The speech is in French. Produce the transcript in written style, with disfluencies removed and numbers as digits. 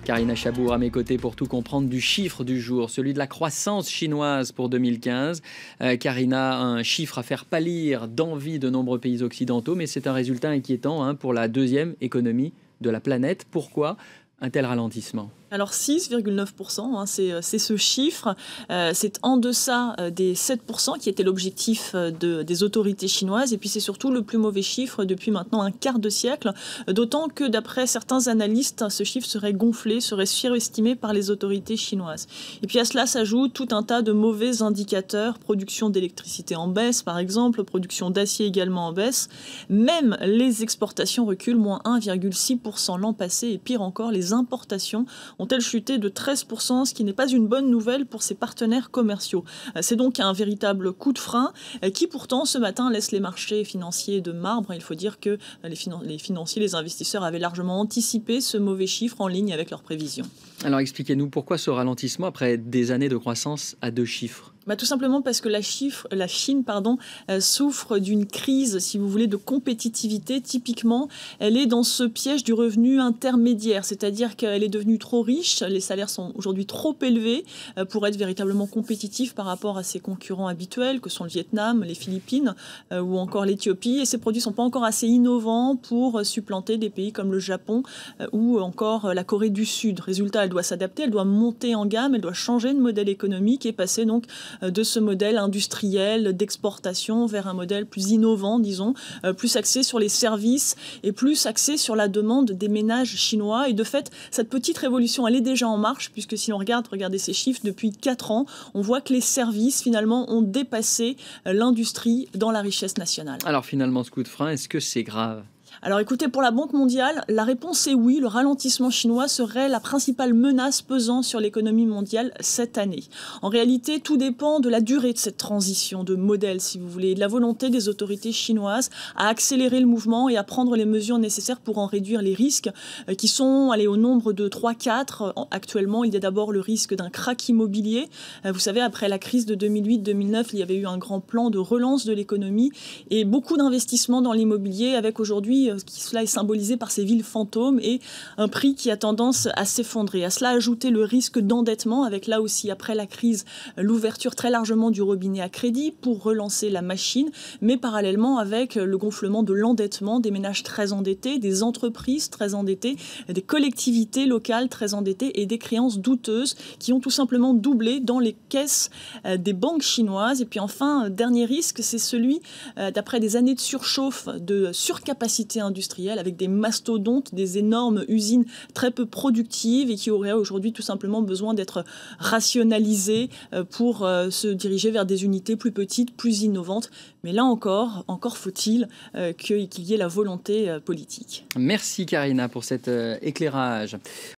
Karina Chabour à mes côtés pour tout comprendre du chiffre du jour, celui de la croissance chinoise pour 2015. Karina, un chiffre à faire pâlir d'envie de nombreux pays occidentaux, mais c'est un résultat inquiétant pour la deuxième économie de la planète. Pourquoi un tel ralentissement ? Alors 6,9%, c'est ce chiffre. C'est en deçà des 7% qui était l'objectif des autorités chinoises. Et puis c'est surtout le plus mauvais chiffre depuis maintenant un quart de siècle. D'autant que d'après certains analystes, ce chiffre serait gonflé, serait surestimé par les autorités chinoises. Et puis à cela s'ajoute tout un tas de mauvais indicateurs. Production d'électricité en baisse par exemple, production d'acier également en baisse. Même les exportations reculent, moins 1,6% l'an passé. Et pire encore, les importations ont-elles chuté de 13%, ce qui n'est pas une bonne nouvelle pour ses partenaires commerciaux. C'est donc un véritable coup de frein qui pourtant ce matin laisse les marchés financiers de marbre. Il faut dire que les financiers, les investisseurs avaient largement anticipé ce mauvais chiffre en ligne avec leurs prévisions. Alors expliquez-nous pourquoi ce ralentissement après des années de croissance à 2 chiffres ? Tout simplement parce que la Chine souffre d'une crise, si vous voulez, de compétitivité. Typiquement, elle est dans ce piège du revenu intermédiaire, c'est-à-dire qu'elle est devenue trop riche, les salaires sont aujourd'hui trop élevés pour être véritablement compétitifs par rapport à ses concurrents habituels, que sont le Vietnam, les Philippines ou encore l'Éthiopie. Et ces produits ne sont pas encore assez innovants pour supplanter des pays comme le Japon ou encore la Corée du Sud. Résultat, elle doit s'adapter, elle doit monter en gamme, elle doit changer de modèle économique et passer donc de ce modèle industriel d'exportation vers un modèle plus innovant, disons, plus axé sur les services et plus axé sur la demande des ménages chinois. Et de fait, cette petite révolution, elle est déjà en marche, puisque si l'on regardez ces chiffres, depuis 4 ans, on voit que les services, finalement, ont dépassé l'industrie dans la richesse nationale. Alors finalement, ce coup de frein, est-ce que c'est grave ? Alors écoutez, pour la Banque mondiale, la réponse est oui, le ralentissement chinois serait la principale menace pesant sur l'économie mondiale cette année. En réalité, tout dépend de la durée de cette transition de modèle, si vous voulez, et de la volonté des autorités chinoises à accélérer le mouvement et à prendre les mesures nécessaires pour en réduire les risques qui sont au nombre de 3-4. Actuellement, il y a d'abord le risque d'un krach immobilier. Vous savez, après la crise de 2008-2009, il y avait eu un grand plan de relance de l'économie et beaucoup d'investissements dans l'immobilier avec aujourd'hui cela est symbolisé par ces villes fantômes et un prix qui a tendance à s'effondrer. À cela ajouter le risque d'endettement avec là aussi après la crise l'ouverture très largement du robinet à crédit pour relancer la machine, mais parallèlement avec le gonflement de l'endettement des ménages très endettés, des entreprises très endettées, des collectivités locales très endettées et des créances douteuses qui ont tout simplement doublé dans les caisses des banques chinoises. Et puis enfin, dernier risque, c'est celui d'après des années de surchauffe, de surcapacité industrielle avec des mastodontes, des énormes usines très peu productives et qui auraient aujourd'hui tout simplement besoin d'être rationalisées pour se diriger vers des unités plus petites, plus innovantes. Mais là encore faut-il qu'il y ait la volonté politique. Merci Karina pour cet éclairage.